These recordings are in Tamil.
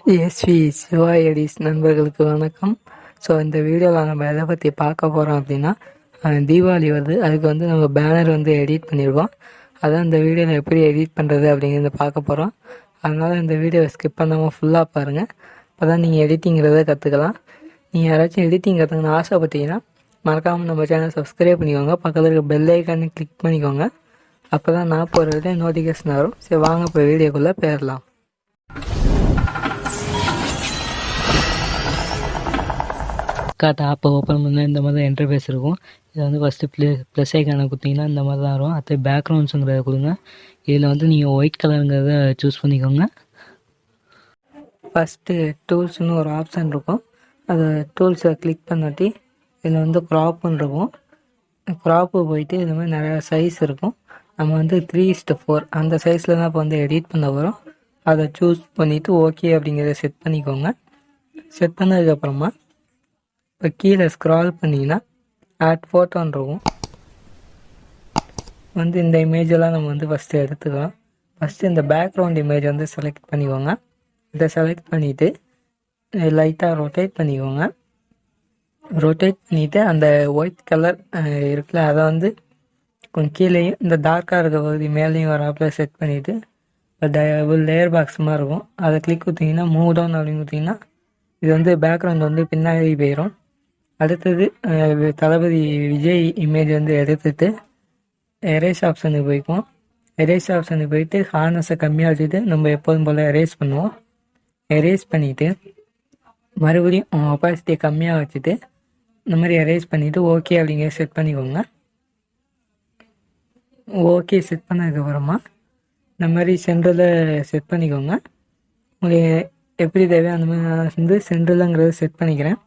SIVA நண்பர்களுக்கு வணக்கம். ஸோ இந்த வீடியோவில் நம்ம எதை பற்றி பார்க்க போகிறோம் அப்படின்னா, தீபாவளி வருது. அதுக்கு வந்து நம்ம பேனர் வந்து எடிட் பண்ணியிருக்கோம். அதான் இந்த வீடியோவில் எப்படி எடிட் பண்ணுறது அப்படிங்கிறத பார்க்க போகிறோம். அதனால் இந்த வீடியோவை ஸ்கிப் பண்ணாமல் ஃபுல்லாக பாருங்கள். அப்போ தான் நீங்கள் எடிட்டிங்கிறத கற்றுக்கலாம். நீங்கள் யாராச்சும் எடிட்டிங் கற்றுக்கணும்னு ஆசைப்பட்டீங்கன்னா மறக்காமல் நம்ம சேனல் சப்ஸ்கிரைப் பண்ணிக்கோங்க. பக்கத்தில் இருக்க பெல் ஐக்கானு கிளிக் பண்ணிக்கோங்க. அப்போ தான் நான் போகிறதுல நோட்டிஃபிகேஷன் வரும். சரி, வாங்க இப்போ வீடியோக்குள்ளே போயிடலாம். கார்ட் ஆப்பை ஓப்பன் பண்ணால் இந்த மாதிரி தான் இன்டர்ஃபேஸ் இருக்கும். இதை வந்து ஃபஸ்ட்டு ப்ளஸ் ஐக்கானை கொடுத்தீங்கன்னா இந்த மாதிரி தான் வரும். அடுத்து பேக்ரவுண்ட்ஸுங்கிறத கொடுங்க. இதில் வந்து நீங்கள் ஒயிட் கலருங்கிறத சூஸ் பண்ணிக்கோங்க. ஃபஸ்ட்டு டூல்ஸ்னு ஒரு ஆப்ஷன் இருக்கும். அதை டூல்ஸை கிளிக் பண்ணாட்டி இதில் வந்து க்ராப்புன்னு இருக்கும். க்ராப்பு போயிட்டு இந்த மாதிரி நிறையா சைஸ் இருக்கும். நம்ம வந்து 3:4 அந்த சைஸில் தான் இப்போ வந்து எடிட் பண்ண வரும். அதை சூஸ் பண்ணிவிட்டு ஓகே அப்படிங்கிறத செட் பண்ணிக்கோங்க. செட் பண்ணதுக்கப்புறமா இப்போ கீழே ஸ்க்ரால் பண்ணிங்கன்னா ஆட் ஃபோட்டோன்னு இருக்கும். வந்து இந்த இமேஜெல்லாம் நம்ம வந்து ஃபஸ்ட்டு எடுத்துக்கலாம். ஃபஸ்ட்டு இந்த பேக்ரவுண்ட் இமேஜ் வந்து செலக்ட் பண்ணிக்கோங்க. இதை செலக்ட் பண்ணிவிட்டு லைட்டாக ரொட்டேட் பண்ணிக்கோங்க. ரொட்டேட் பண்ணிவிட்டு அந்த ஒயிட் கலர் இருக்குல்ல, அதை வந்து கொஞ்சம் கீழேயும் இந்த டார்க்காக இருக்க பகுதி மேலேயும் வராப்பில் செட் பண்ணிவிட்டு லேயர் பாக்ஸ் மாதிரி இருக்கும். அதை கிளிக் கொடுத்தீங்கன்னா மூவ் டவுன் அப்படின்னு கொடுத்தீங்கன்னா இது வந்து பேக்ரவுண்ட் வந்து பின்னாடி போயிடும். அடுத்தது தளபதி விஜய் இமேஜ் வந்து எடுத்துட்டு எரேஸ் ஆப்ஷனுக்கு போய்க்குவோம். எரேஸ் ஆப்ஷனுக்கு போயிட்டு ஹார்னஸை கம்மியாக வச்சுட்டு நம்ம எப்போதும் போல் எரேஸ் பண்ணுவோம். எரேஸ் பண்ணிவிட்டு மறுபடியும் ஒப்பாசிட்டியை கம்மியாக வச்சுட்டு இந்த மாதிரி எரேஸ் பண்ணிவிட்டு ஓகே அப்படிங்கிற செட் பண்ணிக்கோங்க. ஓகே செட் பண்ணதுக்கப்புறமா இந்த மாதிரி சென்டரில் செட் பண்ணிக்கோங்க. உங்களுக்கு எப்படி தேவையோ அந்த மாதிரி நான் வந்து சென்டரில்ங்கிறத செட் பண்ணிக்கிறேன்.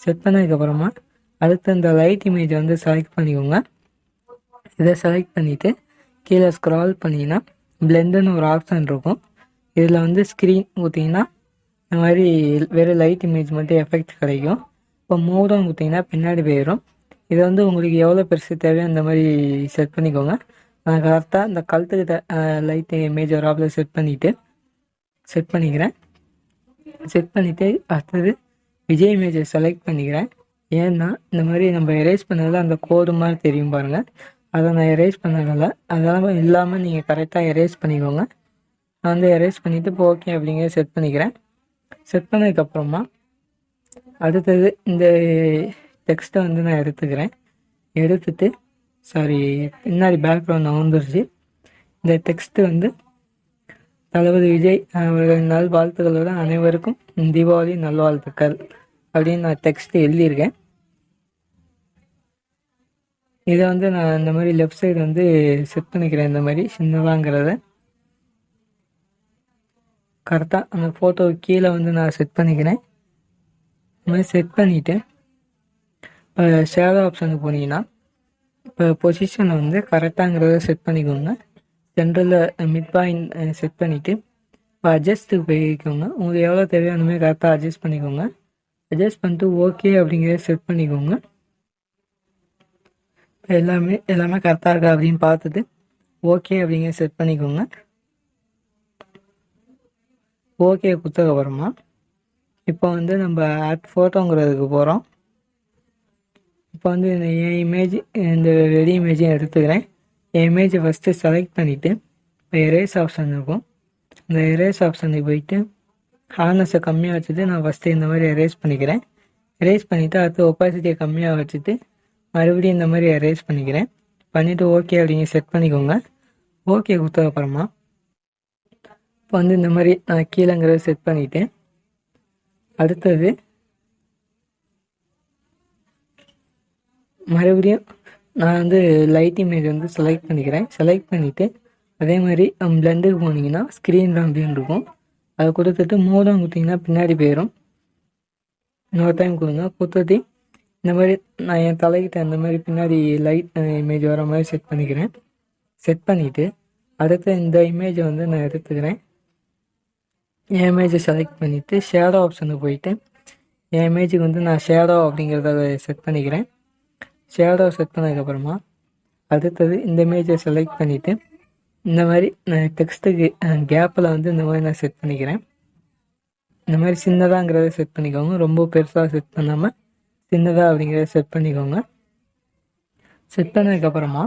செட் பண்ணதுக்கப்புறமா அடுத்து இந்த லைட் இமேஜை வந்து செலக்ட் பண்ணிக்கோங்க. இதை செலக்ட் பண்ணிவிட்டு கீழே ஸ்க்ரால் பண்ணிங்கன்னா பிளெண்டுன்னு ஒரு ஆப்ஷன் இருக்கும். இதில் வந்து ஸ்க்ரீன் ஊற்றிங்கன்னா இந்த மாதிரி வெறும் லைட் இமேஜ் மட்டும் எஃபெக்ட் கிடைக்கும். இப்போ மூடம் ஊற்றிங்கன்னா பின்னாடி போயிடும். இதை வந்து உங்களுக்கு எவ்வளோ பெருசு தேவையோ அந்த மாதிரி செட் பண்ணிக்கோங்க. நான் கரெக்டாக இந்த கழுத்துக்கிட்ட லைட் இமேஜ் ஒரு ஆப்பில் செட் பண்ணிக்கிறேன். செட் பண்ணிவிட்டு அடுத்தது விஜய் இமேஜை செலக்ட் பண்ணிக்கிறேன். ஏன்னா இந்த மாதிரி நம்ம எரேஸ் பண்ணதில் அந்த கோடு மாதிரி தெரியும் பாருங்கள், அதை நான் எரேஸ் பண்ணதில்ல. அதெல்லாம் இல்லாமல் நீங்கள் கரெக்டாக எரேஸ் பண்ணிக்கோங்க. நான் வந்து எரேஸ் பண்ணிவிட்டு இப்போ ஓகே அப்படிங்கிற செட் பண்ணிக்கிறேன். செட் பண்ணதுக்கப்புறமா அடுத்தது இந்த டெக்ஸ்ட்டை வந்து நான் எடுத்துட்டு பின்னாடி பேக்ரவுண்ட் நகர்ந்துருச்சு. இந்த டெக்ஸ்ட்டு வந்து தளபதி விஜய் அவர்களின் நல்வாழ்த்துக்களோட அனைவருக்கும் தீபாவளி நல்வாழ்த்துக்கள் அப்படின்னு நான் டெக்ஸ்ட் எழுதியிருக்கேன். இதை வந்து நான் இந்த மாதிரி லெஃப்ட் சைடு வந்து செட் பண்ணிக்கிறேன். இந்த மாதிரி சின்னதாங்கிறத கரெக்டாக அந்த ஃபோட்டோ கீழே வந்து நான் செட் பண்ணிக்கிறேன். இந்த மாதிரி செட் பண்ணிவிட்டு இப்போ ஷேடோ ஆப்ஷனுக்கு போனீங்கன்னா இப்போ பொசிஷனை வந்து கரெக்டாங்கிறத செட் பண்ணிக்கோங்க. சென்ட்ரலில் மிட் பாயிண்ட் செட் பண்ணிவிட்டு இப்போ அட்ஜஸ்ட்டுக்கு போய்க்கோங்க. உங்களுக்கு எவ்வளோ தேவையோ அந்த மாதிரி கரெக்டாக அட்ஜஸ்ட் பண்ணிக்கோங்க. அட்ஜஸ்ட் பண்ணிட்டு ஓகே அப்படிங்கிறத செட் பண்ணிக்கோங்க. எல்லாமே கரெக்டாக இருக்கா அப்படின்னு பார்த்துட்டு ஓகே அப்படிங்கிற செட் பண்ணிக்கோங்க. ஓகே கொடுத்ததுக்கப்புறமா இப்போ வந்து நம்ம ஆட் ஃபோட்டோங்கிறதுக்கு போகிறோம். இப்போ வந்து என் இமேஜ் இந்த ரெடி இமேஜையும் எடுத்துக்கிறேன். என் இமேஜை ஃபஸ்ட்டு செலக்ட் பண்ணிவிட்டு இப்போ எரேஸ் ஆப்ஷன் இருக்கும். இந்த எரேஸ் ஆப்ஷனுக்கு போயிட்டு ஹார்னஸை கம்மியாக வச்சுட்டு நான் ஃபஸ்ட்டு இந்த மாதிரி எரேஸ் பண்ணிக்கிறேன். எரேஸ் பண்ணிவிட்டு அடுத்து ஒப்பாசிட்டியை கம்மியாக வச்சுட்டு மறுபடியும் இந்த மாதிரி எரேஸ் பண்ணிவிட்டு ஓகே அப்படிங்க செட் பண்ணிக்கோங்க. ஓகே கொடுத்ததுக்கப்புறமா இப்போ வந்து இந்த மாதிரி நான் கீழேங்கிறத செட் பண்ணிவிட்டு அடுத்தது மறுபடியும் நான் வந்து லைட் இமேஜ் வந்து செலக்ட் பண்ணிவிட்டு அதே மாதிரி பிளெண்டுக்கு போனீங்கன்னா ஸ்க்ரீன் அப்படின்னு இருக்கும். அதை கொடுத்துட்டு மூடம் கொடுத்தீங்கன்னா பின்னாடி போயிடும். இன்னொரு டைம் கொடுங்க. கொடுத்துட்டு இந்த மாதிரி நான் என் தலைக்கிட்ட அந்த மாதிரி பின்னாடி லைட் இமேஜ் வர மாதிரி செட் பண்ணிவிட்டு அடுத்து இந்த இமேஜை வந்து நான் எடுத்துக்கிறேன். என் இமேஜை செலக்ட் பண்ணிவிட்டு ஷேடோ ஆப்ஷனுக்கு போயிட்டு என் இமேஜுக்கு வந்து நான் ஷேடோ அப்படிங்கிறத செட் பண்ணிக்கிறேன். ஷேடோ செட் பண்ணதுக்கப்புறமா அடுத்தது இந்த இமேஜை செலக்ட் பண்ணிவிட்டு இந்த மாதிரி நான் டெக்ஸ்ட்டுக்கு கேப்பில் வந்து இந்த மாதிரி நான் செட் பண்ணிக்கிறேன். இந்த மாதிரி சின்னதாங்கிறத செட் பண்ணிக்கோங்க. ரொம்ப பெருசாக செட் பண்ணாமல் சின்னதாக அப்படிங்கிறத செட் பண்ணிக்கோங்க. செட் பண்ணதுக்கப்புறமா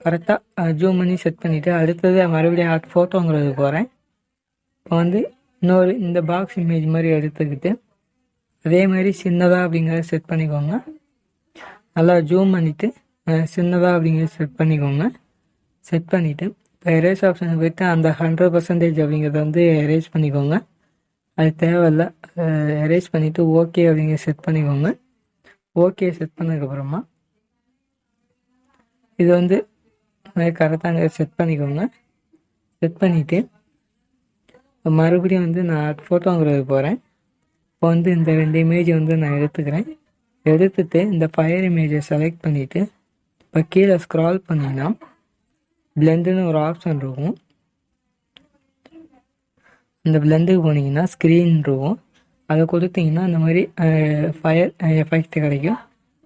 கரெக்டாக ஜூம் பண்ணி செட் பண்ணிவிட்டு அடுத்தது மறுபடியும் ஆர்ட் ஃபோட்டோங்கிறது போகிறேன். இப்போ வந்து இன்னொரு இந்த பாக்ஸ் இமேஜ் மாதிரி எடுத்துக்கிட்டு அதே மாதிரி சின்னதாக அப்படிங்கிறத செட் பண்ணிக்கோங்க. நல்லா ஜூம் பண்ணிவிட்டு சின்னதாக அப்படிங்கிறத செட் பண்ணிக்கோங்க. செட் பண்ணிவிட்டு இப்போ எரேஸ் ஆப்ஷன் போய்ட்டு அந்த 100% அப்படிங்கிறத வந்து எரேஸ் பண்ணிக்கோங்க. அது தேவையில்லை. எரேஸ் பண்ணிவிட்டு ஓகே அப்படிங்கிற செட் பண்ணிக்கோங்க. ஓகே செட் பண்ணதுக்கப்புறமா இது வந்து கரெக்டாக செட் பண்ணிக்கோங்க. செட் பண்ணிவிட்டு மறுபடியும் வந்து நான் ஃபோட்டோங்கிறது போகிறேன். இப்போ வந்து இந்த 2 இமேஜ் வந்து நான் எடுத்துட்டு இந்த ஃபயர் இமேஜை செலக்ட் பண்ணிவிட்டு இப்போ கீழே ஸ்க்ரால் பண்ணிங்கன்னா பிளெண்டுன்னு ஒரு ஆப்ஷன் இருக்கும். இந்த பிளெண்டுக்கு போனீங்கன்னா ஸ்க்ரீன் இருக்கும். அதை கொடுத்தீங்கன்னா இந்த மாதிரி ஃபயர் எஃபெக்ட் கிடைக்கும்.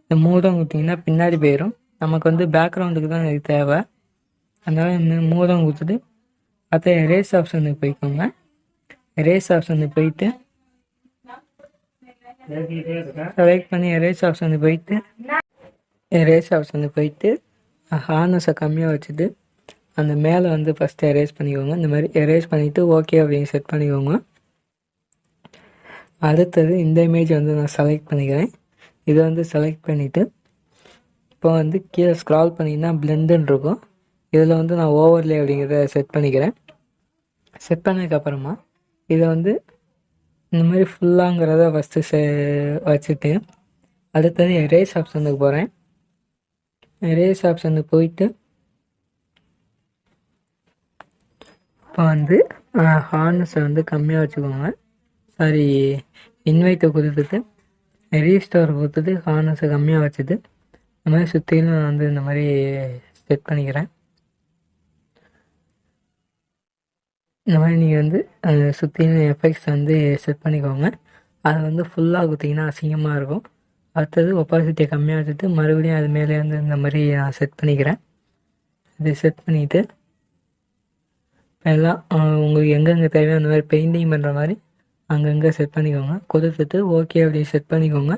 இந்த மூடம் கொடுத்தீங்கன்னா பின்னாடி போயிடும். நமக்கு வந்து பேக்ரவுண்டுக்கு தான் இது தேவை. அதனால் இந்த மூடம் கொடுத்துட்டு அதை எரேஸ் ஆப்ஷனுக்கு போய்க்கோங்க. எரேஸ் ஆப்ஷனுக்கு போயிட்டு செலக்ட் பண்ணி எரேஸ் ஆப்ஷனுக்கு போயிட்டு ஹார்னஸை கம்மியாக வச்சுட்டு அந்த மேலே வந்து ஃபஸ்ட்டு எரேஸ் பண்ணிக்கோங்க. இந்த மாதிரி எரேஸ் பண்ணிவிட்டு ஓகே அப்படின்னு செட் பண்ணிக்கோங்க. அடுத்தது இந்த இமேஜ் வந்து நான் செலக்ட் பண்ணிக்கிறேன். இதை வந்து செலக்ட் பண்ணிவிட்டு இப்போ வந்து கீழே ஸ்க்ரால் பண்ணிங்கன்னா பிளெண்டுன்னு இருக்கும். இதில் வந்து நான் ஓவர்லே அப்படிங்கிறத செட் பண்ணிக்கிறேன். செட் பண்ணதுக்கப்புறமா இதை வந்து இந்த மாதிரி ஃபுல்லாங்கிறத ஃபஸ்ட்டு வச்சுட்டு அடுத்தது எரேஸ் ஆப்ஷனுக்கு போகிறேன். எரேஸ் ஆப்ஷனுக்கு போயிட்டு இப்போ வந்து ஹார்னஸை வந்து கம்மியாக வச்சுக்கோங்க. சாரி, இன்வைட்டை கொடுத்துட்டு ரீஸ்டோர் கொடுத்துட்டு ஹார்னஸை கம்மியாக வச்சுட்டு இந்த மாதிரி சுற்றிலும் நான் வந்து இந்த மாதிரி செட் பண்ணிக்கிறேன். இந்த மாதிரி நீங்கள் வந்து சுற்றிலும் எஃபெக்ட்ஸ் வந்து செட் பண்ணிக்கோங்க. அதை வந்து ஃபுல்லாக கொடுத்தீங்கன்னா அசிங்கமாக இருக்கும். அடுத்தது ஒப்பாசிட்டியை கம்மியாக வச்சுட்டு மறுபடியும் அது மேலே வந்து இந்த மாதிரி நான் செட் பண்ணிக்கிறேன். இது செட் பண்ணிவிட்டு எல்லாம் உங்களுக்கு எங்கெங்கே தேவையோ அந்த மாதிரி பெயிண்டிங் பண்ணுற மாதிரி அங்கங்கே செட் பண்ணிக்கோங்க. கொடுத்துட்டு ஓகே அப்படி செட் பண்ணிக்கோங்க.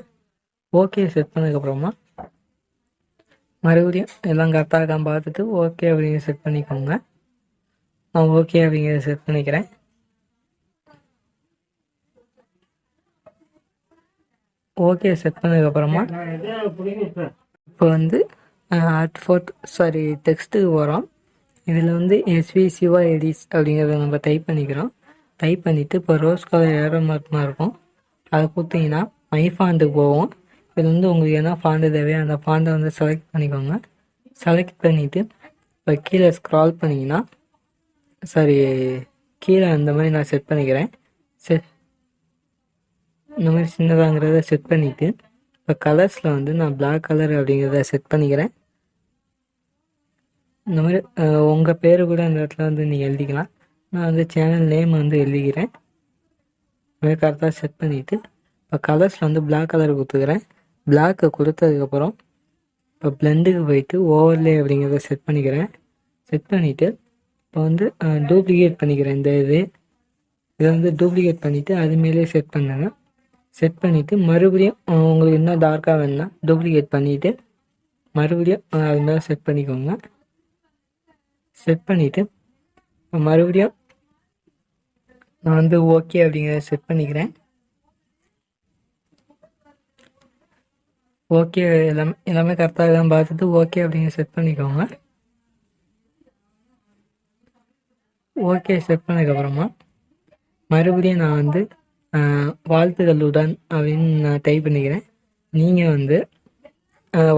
ஓகே செட் பண்ணதுக்கப்புறமா மறுபடியும் எல்லாம் கரெக்டாக இருக்கான்னு பார்த்துட்டு ஓகே அப்படிங்கிற செட் பண்ணிக்கோங்க. நான் ஓகே அப்படிங்கிறத செட் பண்ணிக்கிறேன். ஓகே செட் பண்ணதுக்கப்புறமா இப்போ வந்து டெக்ஸ்ட்டுக்கு போகிறோம். இதில் வந்து SIVA அப்படிங்கிறத நம்ம டைப் பண்ணிக்கிறோம். டைப் பண்ணிவிட்டு இப்போ ரோஸ் கலர் ஏரோ மார்க்னா இருக்கும். அதை கொடுத்தீங்கன்னா மை ஃபாண்ட்டுக்கு போவோம். இதில் வந்து உங்களுக்கு என்ன ஃபாண்ட்டு தேவையோ அந்த ஃபாண்ட்டை வந்து செலக்ட் பண்ணிக்கோங்க. செலக்ட் பண்ணிவிட்டு இப்போ கீழே ஸ்க்ரால் பண்ணிங்கன்னா கீழே அந்த மாதிரி நான் செட் பண்ணிக்கிறேன். இந்த மாதிரி சின்னதாங்கிறத செட் பண்ணிவிட்டு இப்போ கலர்ஸில் வந்து நான் பிளாக் கலர் அப்படிங்கிறத செட் பண்ணிக்கிறேன். இந்த மாதிரி உங்கள் பேர் கூட இந்த இடத்துல வந்து நீங்கள் எழுதிக்கலாம். நான் வந்து சேனல் நேம் வந்து எழுதிக்கிறேன். இந்த மாதிரி கரெக்டாக செட் பண்ணிவிட்டு இப்போ கலர்ஸில் வந்து பிளாக் கலர் கொடுத்துக்கிறேன். பிளாக்கை கொடுத்ததுக்கப்புறம் இப்போ பிளெண்டுக்கு போயிட்டு ஓவர்லே அப்படிங்கிறத செட் பண்ணிக்கிறேன். செட் பண்ணிவிட்டு இப்போ வந்து டூப்ளிகேட் பண்ணிக்கிறேன். இதை வந்து டூப்ளிகேட் பண்ணிவிட்டு அது மேலே செட் பண்ணுங்க. செட் பண்ணிவிட்டு மறுபடியும் உங்களுக்கு இன்னும் டார்க்காக வேணுன்னா டூப்ளிகேட் பண்ணிவிட்டு மறுபடியும் அது மேலே செட் பண்ணிக்கோங்க. செட் பண்ணிவிட்டு மறுபடியும் நான் வந்து ஓகே அப்படிங்கிறத செட் பண்ணிக்கிறேன். ஓகே எல்லாமே கரெக்டாக தான் பார்த்துட்டு ஓகே அப்படிங்கிற செட் பண்ணிக்கோங்க. ஓகே செட் பண்ணதுக்கப்புறமா மறுபடியும் நான் வந்து வாழ்த்துக்களுடன் அப்படின்னு நான் டைப் பண்ணிக்கிறேன். நீங்கள் வந்து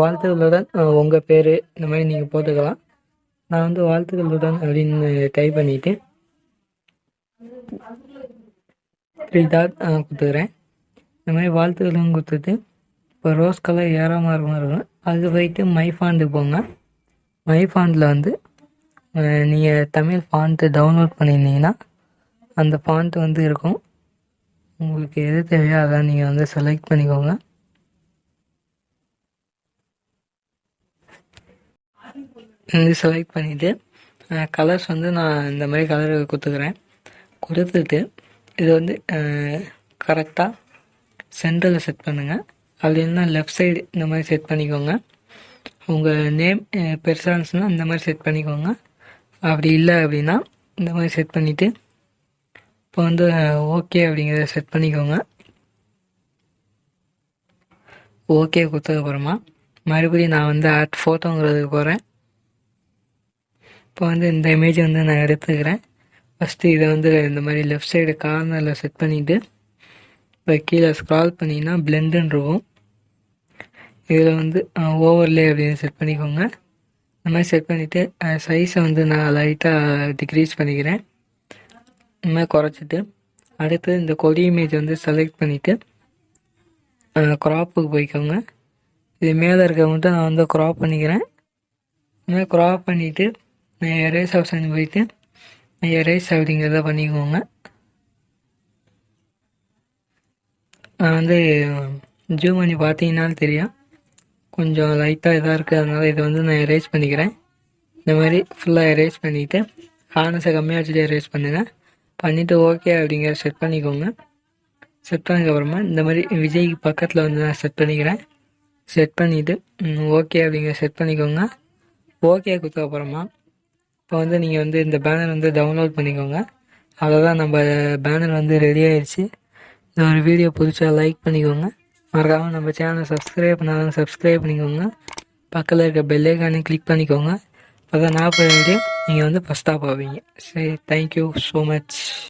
வாழ்த்துக்களுடன் உங்கள் பேர் இந்த மாதிரி நீங்கள் போட்டுக்கலாம். நான் வந்து வாழ்த்துக்களுடன் அப்படின்னு டைப் பண்ணிவிட்டு 3 டாட் கொடுத்துக்கிறேன். இந்த மாதிரி வாழ்த்துக்களும் கொடுத்துட்டு இப்போ ரோஸ் கலர் ஏறாமல் இருக்கும். அதுக்கு போயிட்டு மை ஃபாண்ட்டுக்கு போங்க. மை ஃபாண்ட்டில் வந்து நீங்கள் தமிழ் ஃபாண்ட்டு டவுன்லோட் பண்ணியிருந்தீங்கன்னா அந்த ஃபாண்ட்டு வந்து இருக்கும். உங்களுக்கு எது தேவையோ அதை நீங்கள் வந்து செலக்ட் பண்ணிக்கோங்க. இது செலக்ட் பண்ணிவிட்டு கலர்ஸ் வந்து நான் இந்த மாதிரி கலர் கொடுத்துக்கிறேன். கொடுத்துட்டு இது வந்து கரெக்டாக சென்டரில் செட் பண்ணுங்கள். அப்படி இல்லைன்னா லெஃப்ட் சைடு இந்த மாதிரி செட் பண்ணிக்கோங்க. உங்கள் நேம் பெருசாக இருந்துச்சுன்னா இந்த மாதிரி செட் பண்ணிக்கோங்க. அப்படி இல்லை அப்படின்னா இந்த மாதிரி செட் பண்ணிவிட்டு இப்போ வந்து ஓகே அப்படிங்கிறத செட் பண்ணிக்கோங்க. ஓகே கொடுத்ததுக்கப்புறமா மறுபடியும் நான் வந்து ஆட் ஃபோட்டோங்கிறதுக்கு போகிறேன். இப்போ வந்து இந்த இமேஜ் வந்து நான் எடுத்துக்கிறேன். ஃபஸ்ட்டு இதை வந்து இந்த மாதிரி லெஃப்ட் சைடு கார்னரில் செட் பண்ணிவிட்டு இப்போ கீழே ஸ்க்ரால் பண்ணிங்கன்னா பிளெண்டுன்னு இருக்கும். இதில் வந்து ஓவர்லே அப்படின்னு செட் பண்ணிக்கோங்க. இந்த மாதிரி செட் பண்ணிவிட்டு சைஸை வந்து நான் லைட்டாக டிக்ரீஸ் பண்ணிக்கிறேன். இந்த மாதிரி குறைச்சிட்டு அடுத்து இந்த கொடி இமேஜ் வந்து செலக்ட் பண்ணிவிட்டு க்ராப்புக்கு போய்க்கோங்க. இது மேலே இருக்க மட்டும் நான் வந்து க்ராப் பண்ணிக்கிறேன். இந்த மாதிரி க்ராப் பண்ணிவிட்டு எரேஸ் ஆப்ஷன் போயிட்டு எரேஸ் அப்படிங்கிறத பண்ணிக்கோங்க. நான் வந்து ஜூம் பண்ணி பார்த்தீங்கன்னாலும் தெரியும், கொஞ்சம் லைட்டாக இதாக இருக்குது. அதனால் இதை வந்து நான் எரேஸ் பண்ணிக்கிறேன். இந்த மாதிரி ஃபுல்லாக எரேஸ் பண்ணிவிட்டு ஹார்னஸை கம்மியாக வச்சுட்டு எரேஸ் பண்ணுங்கள். பண்ணிவிட்டு ஓகே அப்படிங்கிற செட் பண்ணிக்கோங்க. செட் பண்ணதுக்கப்புறமா இந்த மாதிரி விஜய்க்கு பக்கத்தில் வந்து நான் செட் பண்ணிக்கிறேன். செட் பண்ணிவிட்டு ஓகே அப்படிங்கிற செட் பண்ணிக்கோங்க. ஓகே கொடுத்ததுக்கப்புறமா இப்போ வந்து நீங்கள் வந்து இந்த பேனர் வந்து டவுன்லோட் பண்ணிக்கோங்க. அவ்வளோதான், நம்ம பேனர் வந்து ரெடி ஆயிடுச்சு. இந்த ஒரு வீடியோ பிடிச்சா லைக் பண்ணிக்கோங்க. மறக்காமல் நம்ம சேனலை சப்ஸ்கிரைப் பண்ணாலும் சப்ஸ்கிரைப் பண்ணிக்கோங்க. பக்கத்தில் இருக்க பெல் ஐக்கானையும் கிளிக் பண்ணிக்கோங்க. அப்போ தான் நான் போகிற வீடியோ நீங்கள் வந்து ஃபஸ்ட்டாக பார்ப்பீங்க. சரி, தேங்க்யூ ஸோ மச்.